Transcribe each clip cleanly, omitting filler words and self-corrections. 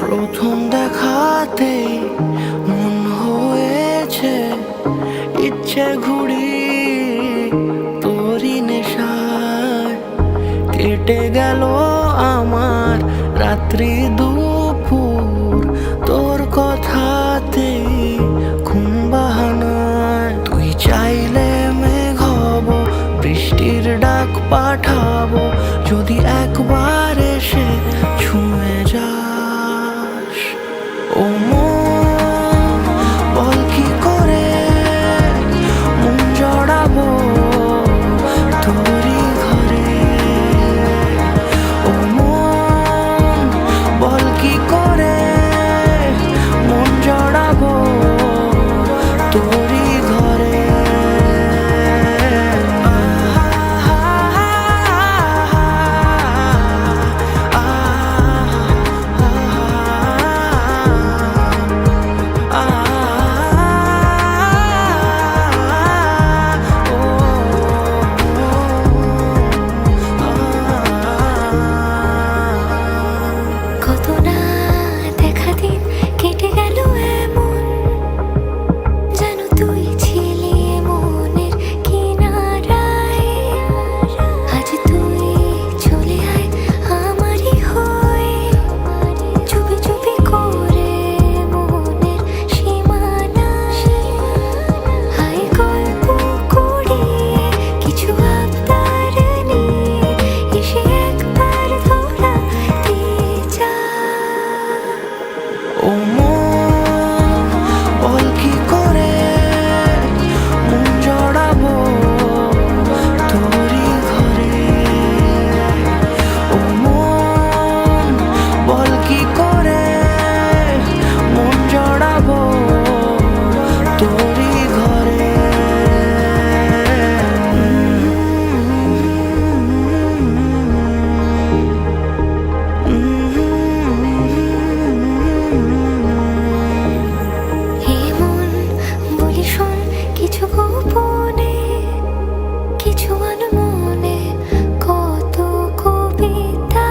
প্রথম দেখাতেই মন হয়েছে ইচ্ছে ঘুড়ি তোরই নেশায়। কেটে গেল আমার রাত্রি দুপুর তোর কথাতেই ঘুম বাহানায়। তুই চাইলে মেঘ হব, বৃষ্টির ডাক পাঠাবো, যদি একবার এসে ছুঁয়ে যাস। ও মন, বল কি করে মন জড়াবো তোরই ঘরে। ও মন, বল কি করে মন জড়াবো তোরই ঘরে। কত না দেখা দিন কেটে গেল এমন, যেন তুই ছিলি মনের কিনারায়। আজ তুই চলে আয় আমারই হয়ে, চুপি চুপি করে মনের সীমানায়। আয় গল্প করি কিছু আবদার নিয়ে, এসে একবার ধরা দিয়ে যা। ও মন, বল কি করে মন জড়াবো তোরই ঘরে। ও মন, বল কি করে মন জড়াবো তোরই ঘরে। হে মন, বলি শোন কিছু গোপনে, কিছু আনমনে, কত কবিতা।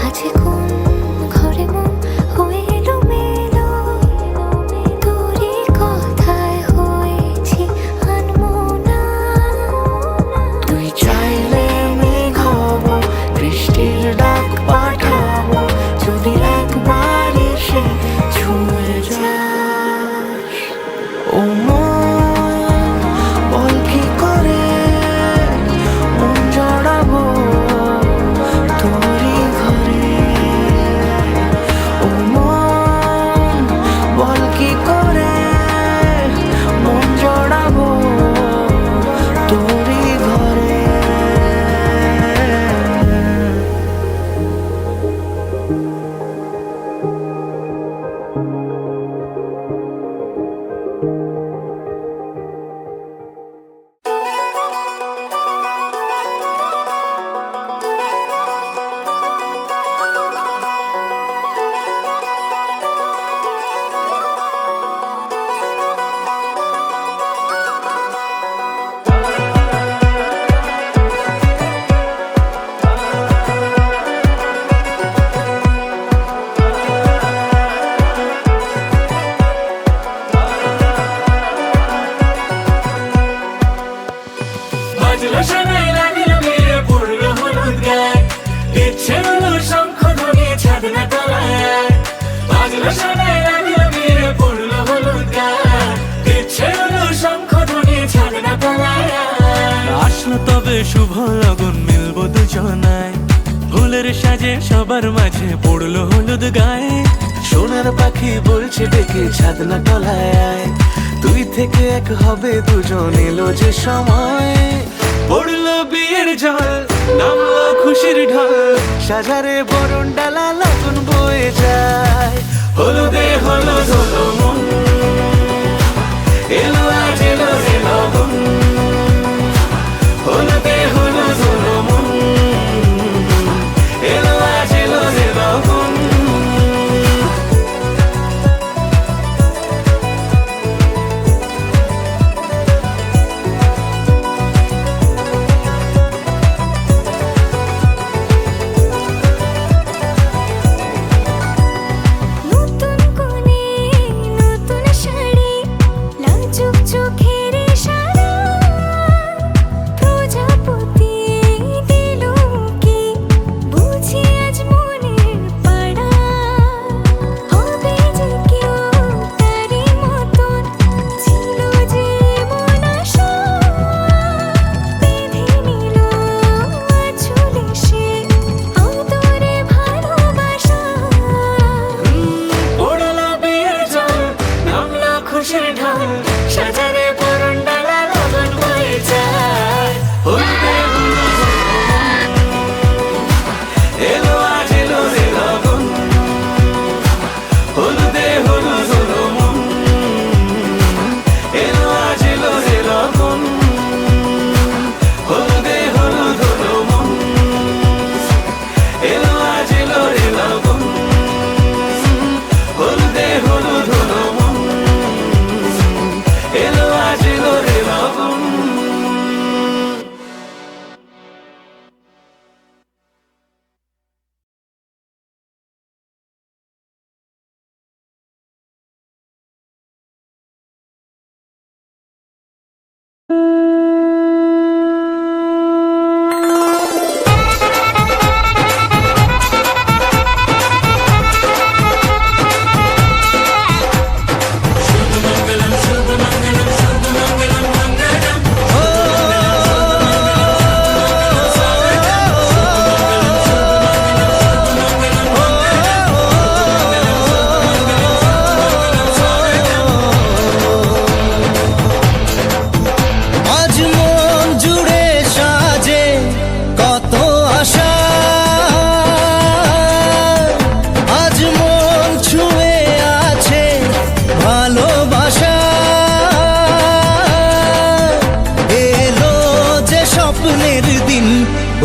আছে কোন ঘরে মন হয়ে এলো মেলো, তোরই কথায় হয়েছি আনমনা। তুই চাইলে মেঘ হব, বৃষ্টির ডাক পাঠাবো, যদি একবার এসে ছুঁয়ে যাস। ও মন, বল কি করে মন জড়াবো তোরই ঘরে। ও মন, বল কি করে মন জড়াবো তোরই ঘরে। বাজলো শোনাই লাগিল মেরে পড়লো হলুদ গায়ে, ইচ্ছে হলো শঙ্খ ধ্বনি ছাদ না তলায়। বাজলো শোনাই লাগিল মেরে পড়লো হলুদ গায়ে, ইচ্ছে হলো শঙ্খ ধ্বনি ছাদ না তলায়। আসলো তবে শুভ লগন, মিলবো দুজনায়, ফুলের সাজে সবার মাঝে পড়লো হলুদ গায়ে। সোনার পাখি বলছে ডেকে ছাদ না তলায়, তুই থেকে এক হবে দুজন, এলো যে সময়। পড়লো বিয়ের জল, নামলো খুশির ঢল, সাজারে বরণ ডালা লগন বয়ে যায়। হলুদে হলুদ হলো মন, এলো আজ এলো রে লগন। হলুদে হলুদ হলো মন, এলো আজ এলো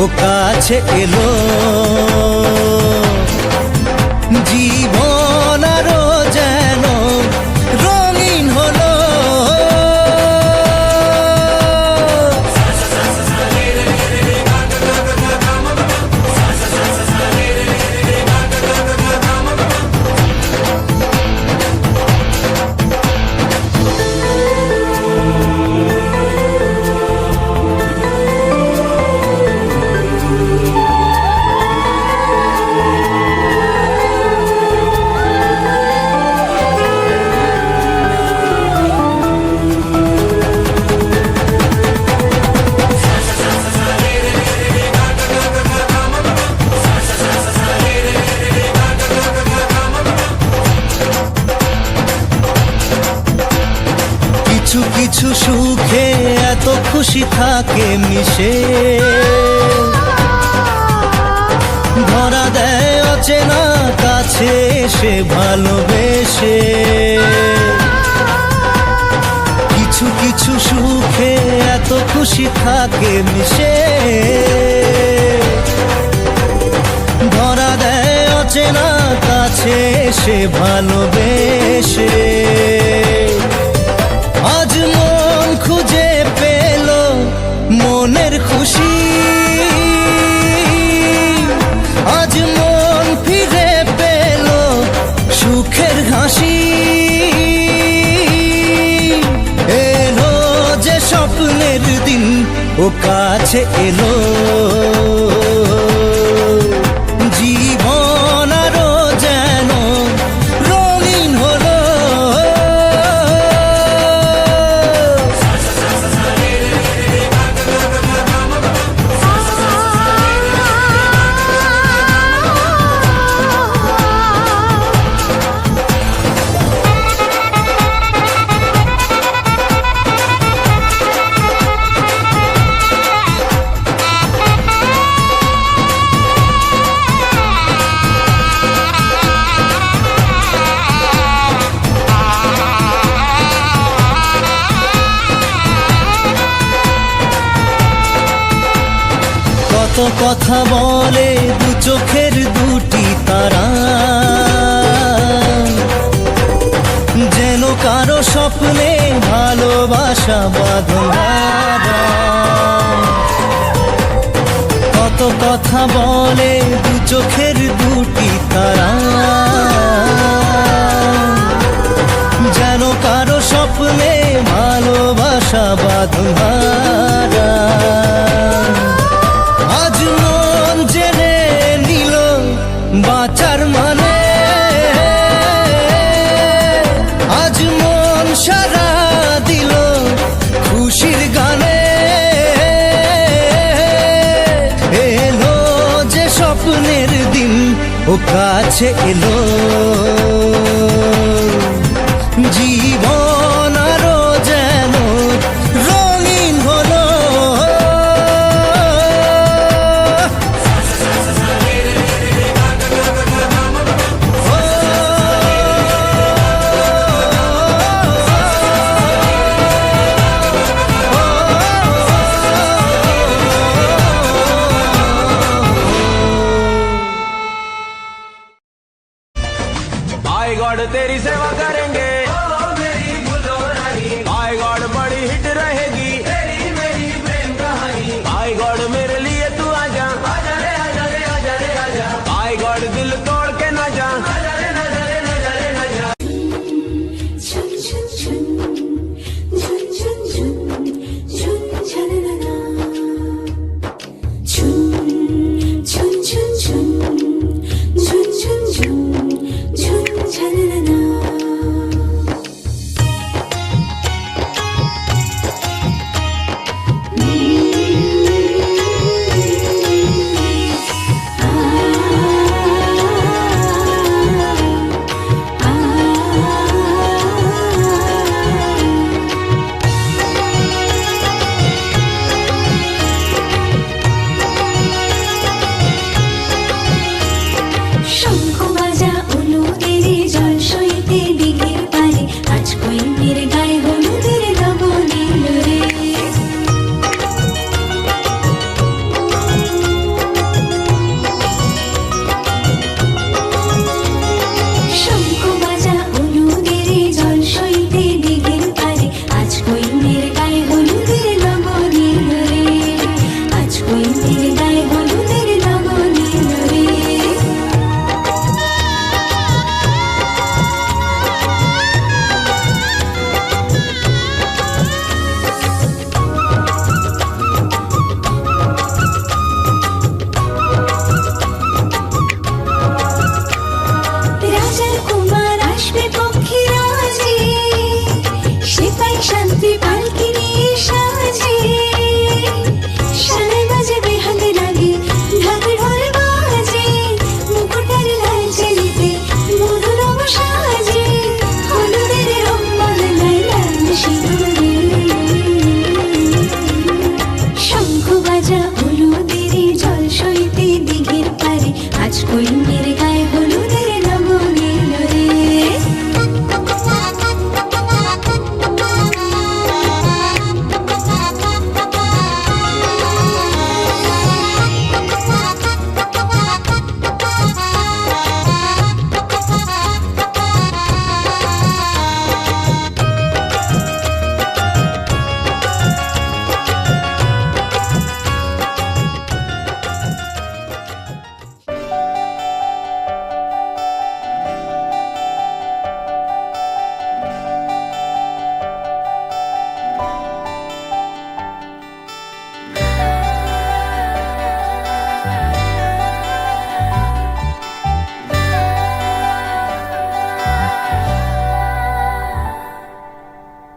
ও কাছে এলো, জীবন আরো যেন রঙিন হলো। কিছু কিছু সুখে এত খুশি থাকে মিশে, ধরা দেয় অচেনা কাছে এসে ভালোবেসে। কিছু কিছু সুখে এত খুশি থাকে মিশে, ধরা দেয় অচেনা কাছে এসে ভালোবেসে। আজ মন খুঁজে পেল মনের খুশি, আজ মন ফিরে পেল সুখের হাসি। এলো যে স্বপ্নের দিন, ও কাছে এলো, জীবন আরো যেন রঙিন হলো। কত কথা বলে দু চোখের দুটি তারা, যেন কারো স্বপ্নে ভালোবাসা বাঁধন। কত কথা বলে দু চোখের দুটি তারা, যেন কারো স্বপ্নে ভালোবাসা বাঁধন। আজ মন জেনে নিল বাঁচার মানে, আজ মন সারা দিল খুশির গানে। এলো যে স্বপ্নের দিন, ও কাছে এলো, জীবন আরো যেন রঙিন হলো। आई गॉड तेरी सेवा करेंगे, आई गॉड बड़ी हिट रहेगी तेरी मेरी प्रेम कहानी। आई गॉड मेरे लिए तू आजा, आजा रे आजा रे आजा रे आजा। आई गॉड दिल तोड़ के ना जा, आजा रे ना जा रे ना जा रे ना जा। झुन झुन झुन झुन झुन झुन झुन झननना, झुन झुन झुन झुन झुन झुन झुन झुन झननना। রঙের গায়ে হলুদের রঙ এলো রে।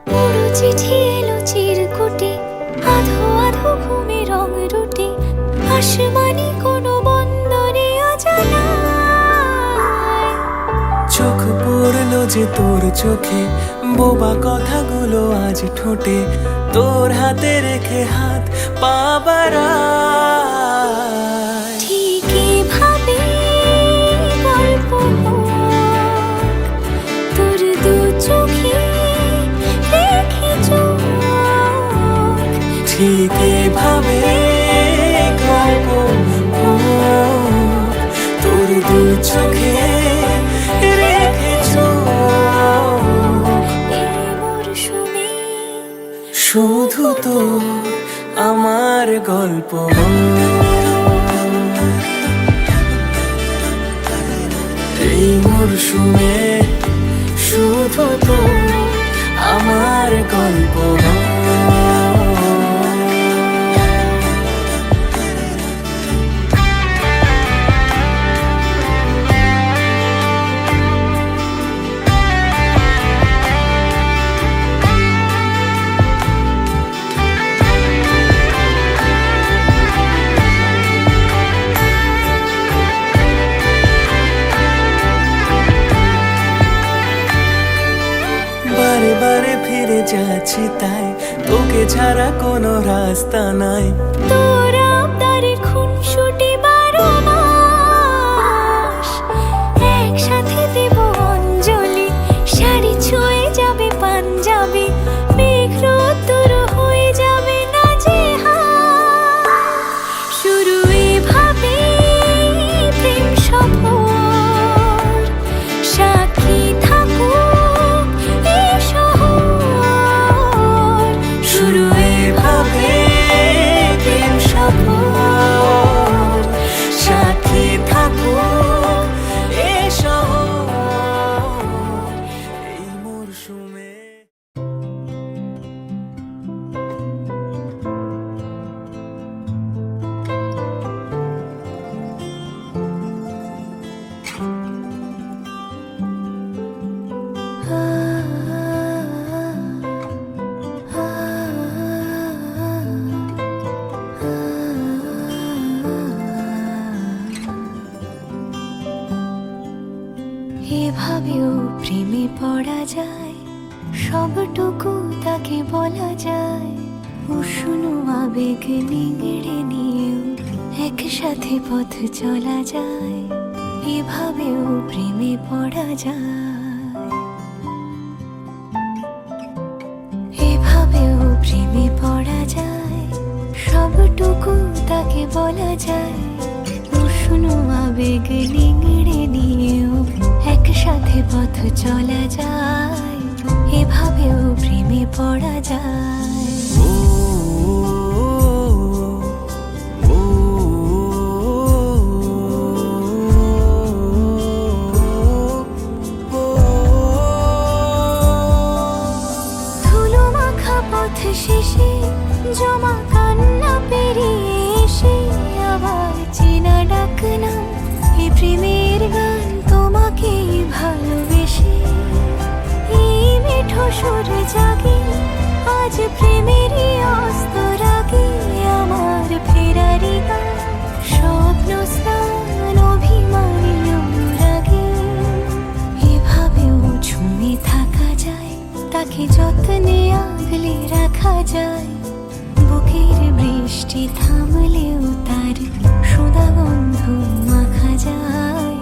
পুরো চিঠি এলো চিরকুটে, আধো আধো ঘুমে রং রুটে, আসমানি কোনো বন্দরে অজানায়। চোখ পড়লো যে তোর চোখে, বোবা কথাগুলো আজ ঠোঁটে, তোর হাতে রেখে হাত পা বাড়ায়। ঠিক এভাবে গল্প হোক, তোর দু চোখে রেখে চোখ। ঠিক এভাবে গল্প হোক, তোর দু চোখে রেখে চোখ। এই মরশুমে শুধু তো আমার গল্প এই মরশুমে, শুধু তো আমার গল্প। বারে বারে ফিরে যাচ্ছি তাই, তোকে ছাড়া কোনো রাস্তা নাই। তোর আবদারে খুনসুটি 12 মাস, একসাথে দেব অঞ্জলি, শাড়ি ছুঁয়ে যাবে পাঞ্জাবি, মেঘ রোদ্দুর হয়ে যাবে নাজেহাল। শুরু এভাবে প্রেম সফর, সাক্ষী থাকুক এই শহর। শুরু এভাবে প্রেম সফর, সাথী থাকুক এ শহর এই মরশুমে। এভাবেও প্রেমে পড়া যায়, সবটুকু তাকে বলা যায়। উষ্ণ আবেগ নিংড়ে নিয়েও একসাথে পথ চলা যায়, এভাবেও প্রেমে পড়া যায়। এভাবেও প্রেমে পড়া যায়, সবটুকু তাকে বলা যায়। উষ্ণ আবেগ নিংড়ে নিয়েও একসাথে পথ চলা যায়, এভাবেও প্রেমে পড়া যায়। ধুলো মাখা পথ শেষে জমা কান্না পেরিয়ে এসে আবার চেনা ডাক নাম, এই প্রেমের গান তোমাকে ভালোবেসে। এই মিঠো সুর জাগে আজ প্রেমেরই অস্ত রাগে, আমার ফেরারি গান স্বপ্ন স্নান অভিমানী অনুরাগে। এভাবেও ঝুমে থাকা যায়, তাকে যত্নে আগলে রাখা যায়। বুকের বৃষ্টি থামলেও তার সুধা গন্ধ মাখা যায়,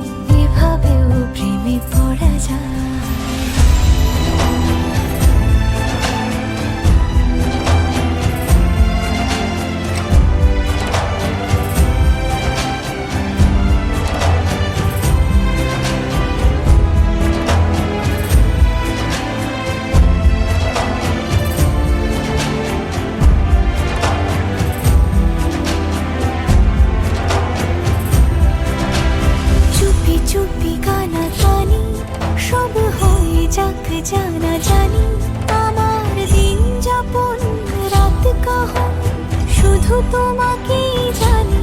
শুধু তোমাকেই জানি,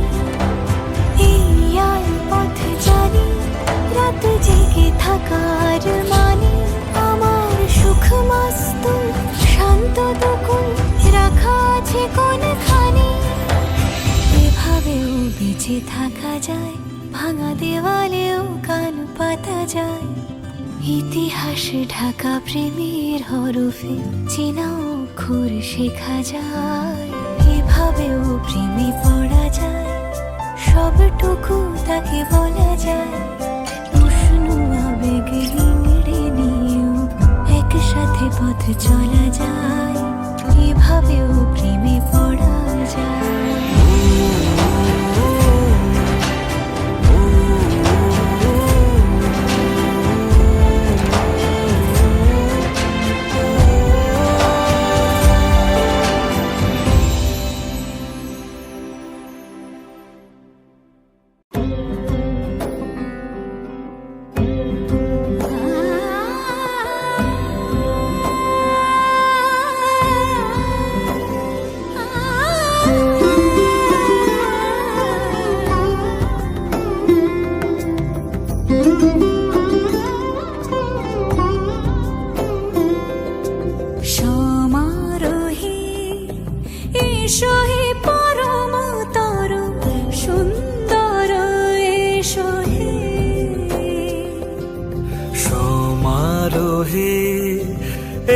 এই আর পথ জানি, রাত জেগে থাকার মানে। আমার সুখ মাস্তুল শান্ত দুকুল রাখা আছে কোনখানে। এভাবেও বেঁচে থাকা যায়, ভাঙা দেওয়ালেও কান পাতা যায়। ইতিহাস ঢাকা প্রেমের হরফে চেনা অক্ষর শেখা যায়। এভাবেও প্রেমে পড়া যায়, সবটুকু তাকে বলা যায়। উষ্ণ আবেগ হিংড়ে নিয়েও একসাথে পথ চলা যায়। এভাবেও প্রেমে পড়া যায়। সমারোহে এসো হে পরমতর সুন্দর, এসো হে সমারোহে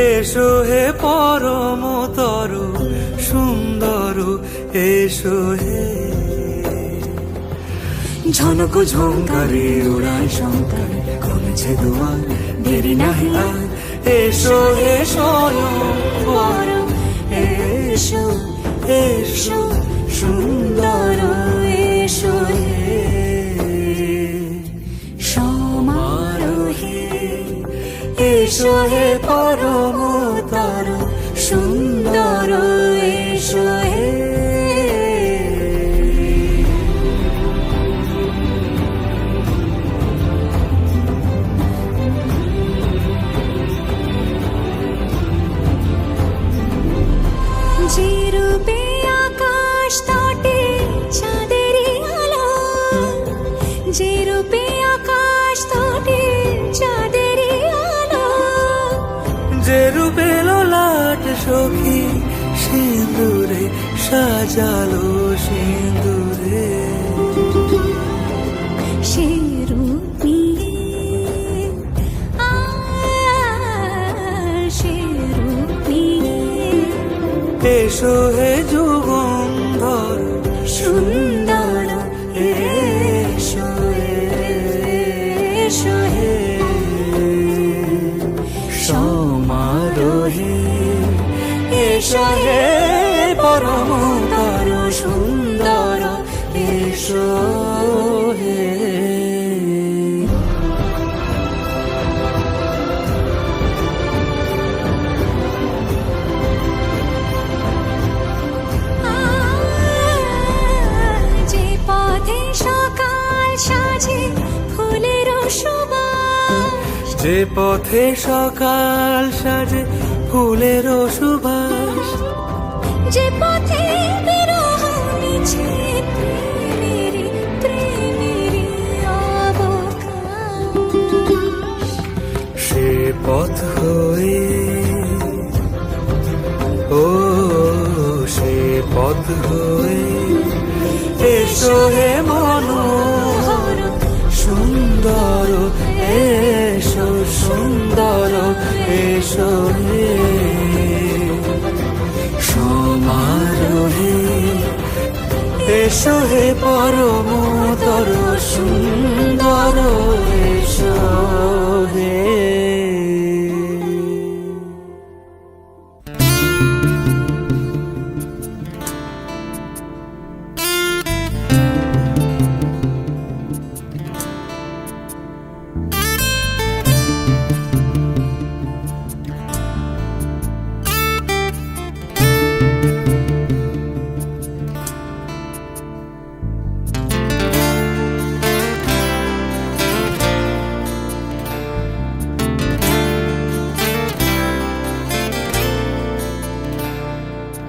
এসো হে পরমতর সুন্দর, এসো হে। ঝনক ঝঙ্কারে উড়ায় শঙ্কার, কমেছে দুয়ার দেরি নাহি আর। এসো হে স্বয়ংবর, এসো এসো সুন্দর, এসো হে। সমারোহে এসো হে পরমতর সুন্দর, এসো হে। যে রূপে আকাশ তটে চাঁদেরই আলো, যে রূপে আকাশ তটে চাঁদেরই আলো। যে রূপে ললাট সখী সিঁদুরে সাজালো সিঁদুরে। সে রূপ নিয়ে, সে রূপ নিয়ে এসো হে যুগন্ধর সুন্দর, এসো এসো হে। সমারোহে এসো হে পরমতর সুন্দর, এসো হে। যে পথে সকাল সাজে ফুলের সুবাস, যে পথে সকাল সাজে ফুলের সুবাস। যে পথে বিরহ মিছে প্রেমের প্রেমের অবকাশ। সে পথ হয়ে ও সে পথ হয়ে এসো হে মনোহর সুন্দর, এসো সুন্দর, এসো হে। সমারোহে এসো হে পরমতর সুন্দর, এসো হে।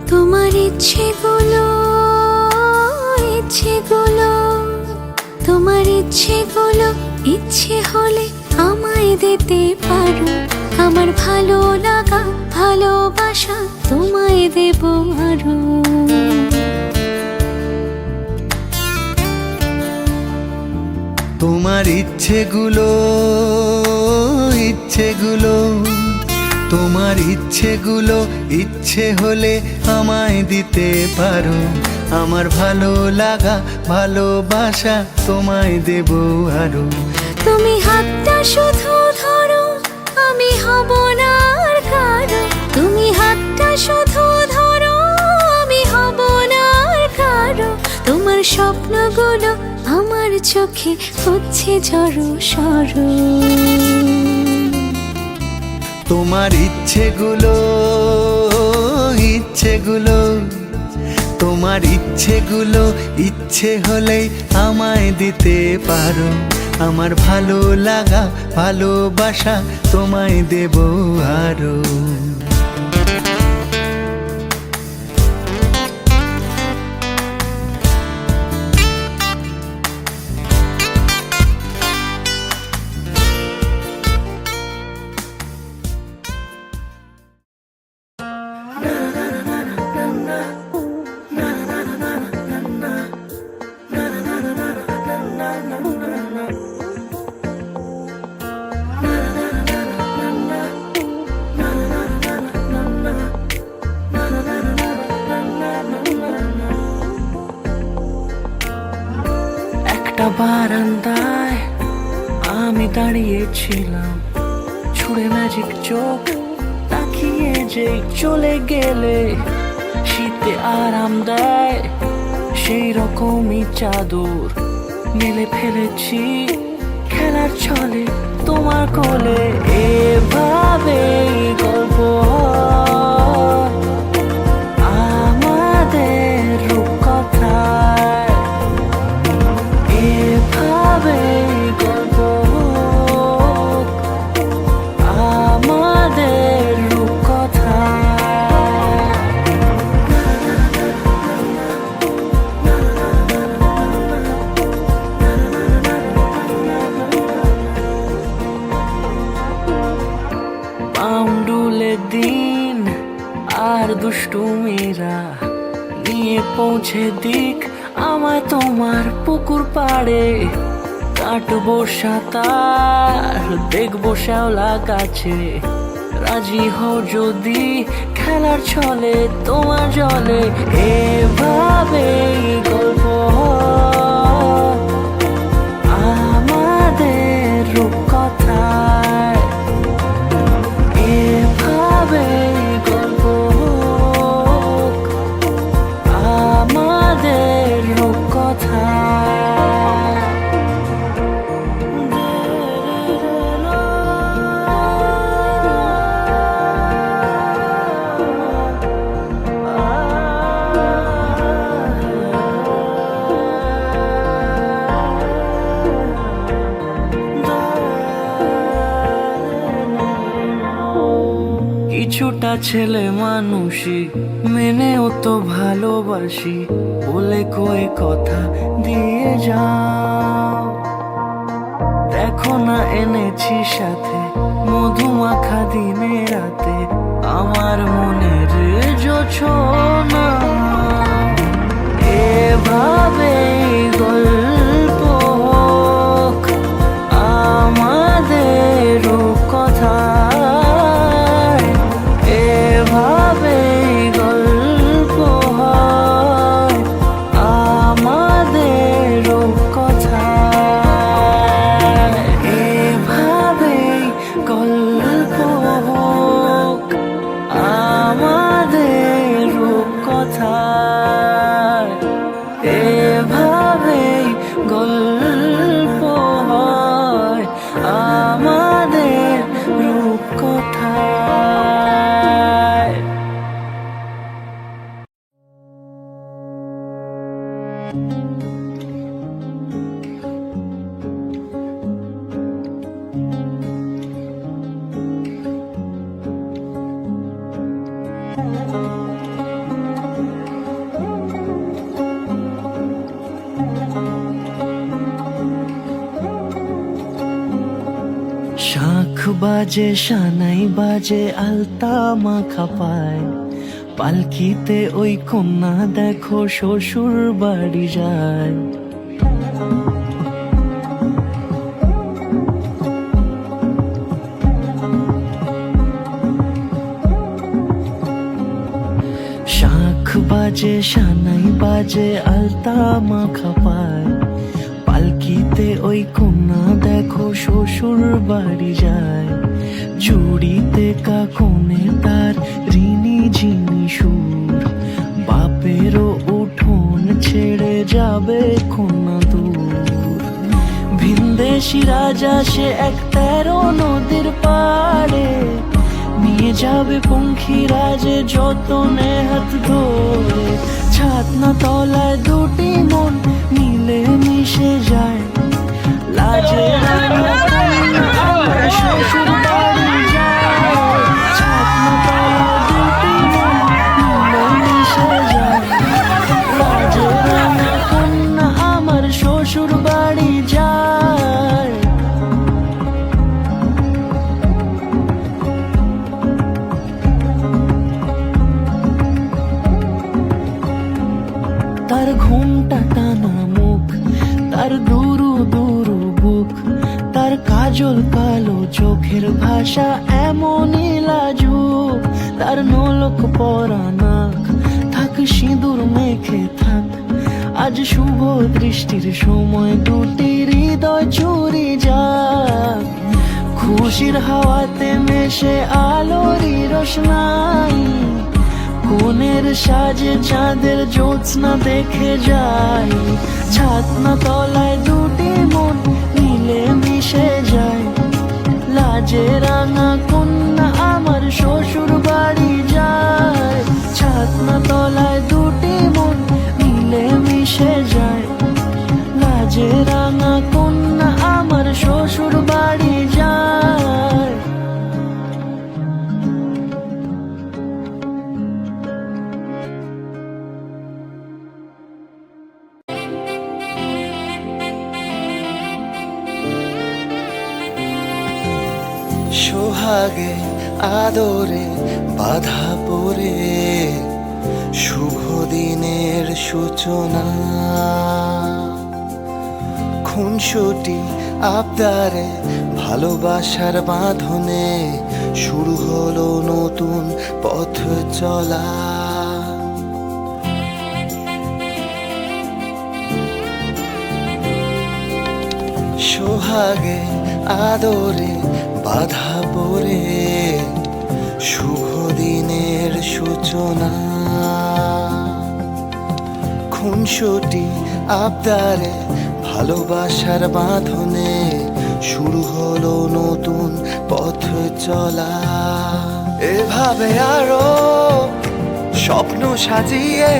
তোমার ইচ্ছেগুলো ইচ্ছেগুলো ইচ্ছে হলে আমায় দিতে পারো, আমার ভালো লাগা ভালোবাসা তোমায় দেব আরো। তোমার ইচ্ছেগুলো ইচ্ছেগুলো তোমার ইচ্ছেগুলো ইচ্ছে হলে আমায় দিতে পারো, আমার ভালো লাগা ভালোবাসা তোমায় দেব আরো। তুমি হাতটা শুধু ধরো, আমি হব না আর কারো। তুমি হাতটা শুধু ধরো, আমি হব না আর কারো। তোমার স্বপ্নগুলো আমার চোখে হচ্ছে জড়ো সরো। তোমার ইচ্ছেগুলো ইচ্ছেগুলো তোমার ইচ্ছেগুলো ইচ্ছে হলেই আমায় দিতে পারো, আমার ভালো লাগা ভালোবাসা তোমায় দেব আরো। একটা বারান্দায় আমি দাঁড়িয়েছিলাম, ছুঁড়ে ম্যাজিক চোখ তাকিয়ে যে চলে গেলে। শীতে আরাম দেয় সেই রকমই চাদর মেলে ফেলেছি খেলার ছলে তোমার কোলে। এভাবে গল্প হয় আমাদের রূপকথায়, এভাবে গল্প হোক আমাদের রূপকথায়। পাউন্ডুলে দিন আর দুষ্টুমিরা নিয়ে পৌঁছে দিক আমায় তোমার পুকুর পাড়ে। কাটবো সাঁতার দেখবো শ্যাওলা গাছে, রাজি হও যদি খেলার ছলে তোমার জলে। এভাবে গল্প হয় আমাদের রূপকথায়, এভাবে গল্প হোক আমাদের রূপকথায়। কিছুটা ছেলে মানুষই মেনেও তো ভালোবাসি, বলে কয়ে কথা দিয়ে যাও। দেখো না এনেছি সাথে মধুমাখা দিনে রাতে আমার মনের জোছনা। এভাবে গল্প হোক আমাদের রূপকথায়, এভাবে গল্প হয় আমাদের রূপকথায়, এভাবে গল্প হোক আমাদের রূপকথায়, এভাবে শাঁখ বাজে সানাই বাজে আলতা মাখা পায়, পালকিতে ওই কন্যা দেখো শ্বশুর বাড়ি যায়। শাঁখ বাজে সানাই বাজে আলতা মাখা পায়, পালকিতে ওই কন্যা দেখো শ্বশুর বাড়ি যায়। জুড়িতে কাকনে তার ঋণী ঝিনি সুর, বাপেরও উঠোন ছেড়ে যাবে কন্যা দূর। ভিনদেশি রাজা সে এক 13 নদীর পাড়ে, নিয়ে যাবে পঙ্খী রাজে যতনে হাত ধরে। ছাতনা তলায় দুটি মন মিলে মিশে যায়, লাজে রাঙা কন্যা আমার শ্বশুর বাড়ি যায়। ছাতনা তলায় দুটি মন মিলে মিশে যায়, লাজে রাঙা কন্যা আমার শ্বশুর বাড়ি যায়। তার ঘুমটা টানা মুখ, তার দুরু দুরু বুক, তার কাজল কালো চোখের ভাষা এমনই লাজুক। তার নোলক পরা নাক, থাক সিঁদুর মেখে থাক, আজ শুভ দৃষ্টির সময় দুটি হৃদয় চুরি যাক। খুশির হাওয়াতে মেশে আলোরই রোশনাই, কোণের সাজে চাঁদের জ্যোৎস্না দেখে যাই। ছাতনা তলায় দুটি মন মিলে মিশে যায়, লাজে রাঙা কন্যা আমার শ্বশুর বাড়ি যায়। ছাতনা তলায় দুটি মন মিলে মিশে যায়, লাজে রাঙা কন্যা আমার শ্বশুর বাড়ি যায়। সোহাগে আদরে বাধা পড়ে শুভ দিনের সূচনা। খুনসুটি আবদারে ভালোবাসার বাঁধনে শুরু হলো নতুন পথ চলা। সোহাগে আদরে বাধা পড়ে শুভ দিনের সূচনা। খুনসুটি আবদারে ভালোবাসার বাঁধনে শুরু হলো নতুন পথ চলা। এভাবে আরো স্বপ্ন সাজিয়ে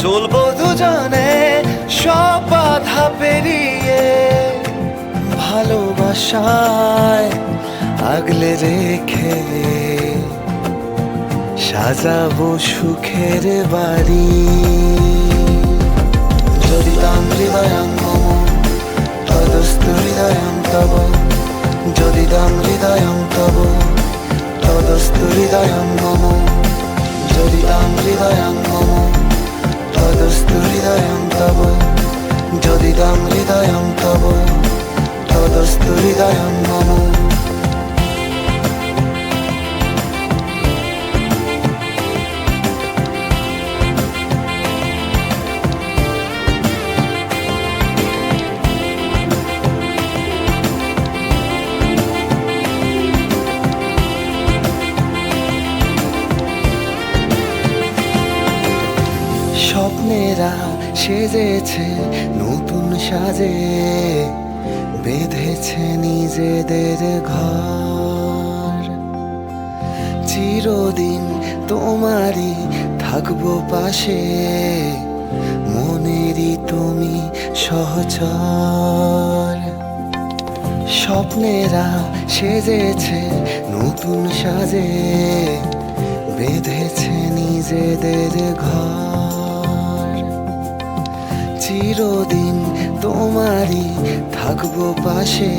চলবো দুজনে সব বাধা পেরিয়ে। ভালোবাসায় আগলে রেখে সাজাবো সুখের বাড়ি। যদি তাম হৃদয়ং মম তদস্তু হৃদয়ং তব, যদি তাম হৃদয়ং তব তদস্তু হৃদয়ং মম, যদি তাম হৃদয়ং মম তদস্তু হৃদয়ং তব, যদি তাম হৃদয়ং তব তদস্তু হৃদয়ং মম। স্বপ্নেরা সেজেছে নতুন সাজে, বেঁধেছে নিজেদের ঘর। চিরদিন তোমারই থাকবো পাশে, মনেরই তুমি সহচর। স্বপ্নেরা সেজেছে নতুন সাজে, বেঁধেছে নিজেদের ঘর। চিরদিন তোমারই থাকবো পাশে,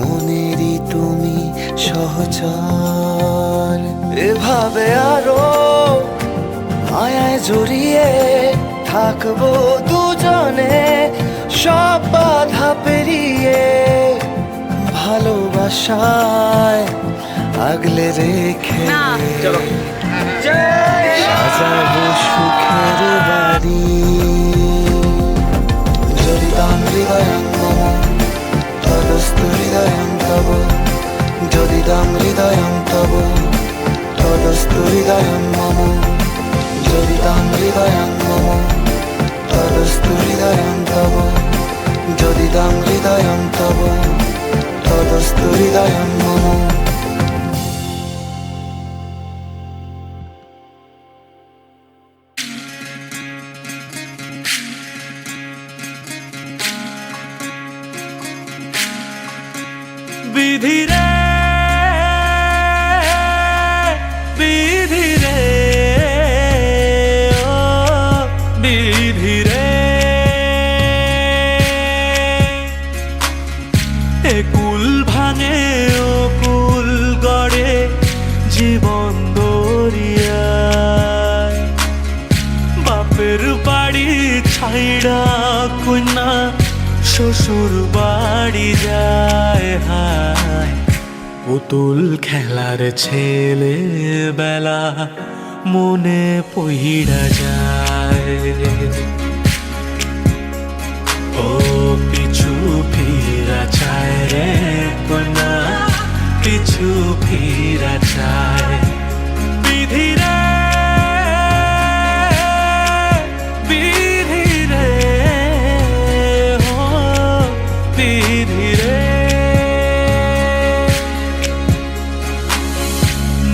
মনেরই তুমি সহচর। এভাবে আরো মায়ায় জড়িয়ে থাকবো দুজনে, সব বাধা পেরিয়ে ভালোবাসায় আগলে রেখে সাজাবো সুখের বাড়ি। জড়িতাম হৃদয়ং মম তদস্তু হৃদয়ং তব, জড়িতাম হৃদয়ং তব তদস্তু হৃদয়ং মম, জড়িতাম হৃদয়ং মম তদস্তু হৃদয়ং তব, জড়িতাম হৃদয়ং তব তদস্তু হৃদয়ং মম। বিধি রে বিধি রে ও বিধি রে, এ কুল ভাঙে ও কুল গড়ে জীবন দরিয়ায়, বাপের বাড়ি ছাইড়া কন্যা শ্বশুর বাড়ি যায়। হায় পুতুল খেলার ছেলে বেলা মনে পইড়া যায়। ও পিছু ফিরা চায় রে কন্যা, পিছু ফিরা চায়। বিধি রে বিধি রে ও বিধি রে,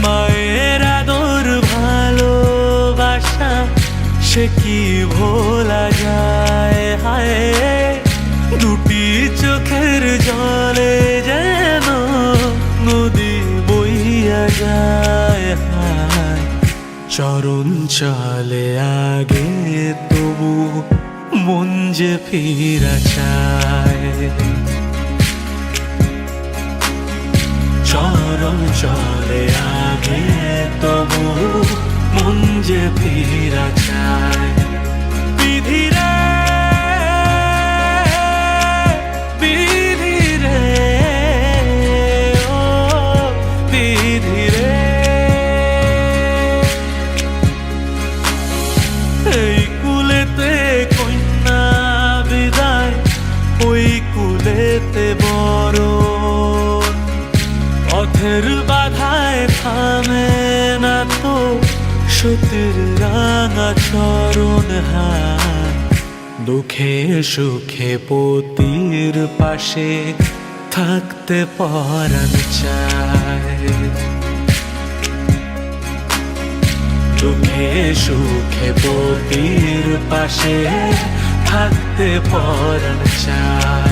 মায়ের আদর ভালোবাসা সে কি ভোলা যায়। হায় দুটি চোখের জলে যেন নদী বইয়া যায়। হায় চরণ চলে আগে তবু মন যে ফিরা চায়। চরণ চলে আগে তবু মন যে ফিরা চায়। বিধি রে বিধি রে ও বিধি রে, এই কুলেতে কন্যা বিদায়, ওই কুলেতে বড় পথের বাধায় থামে না তো সতীর রাঙা চরণ। হায় দুঃখে সুখে পতির পাশে থাকতে পরাণ চায়। দুঃখে সুখে পতির পাশে থাকতে পরাণ চায়।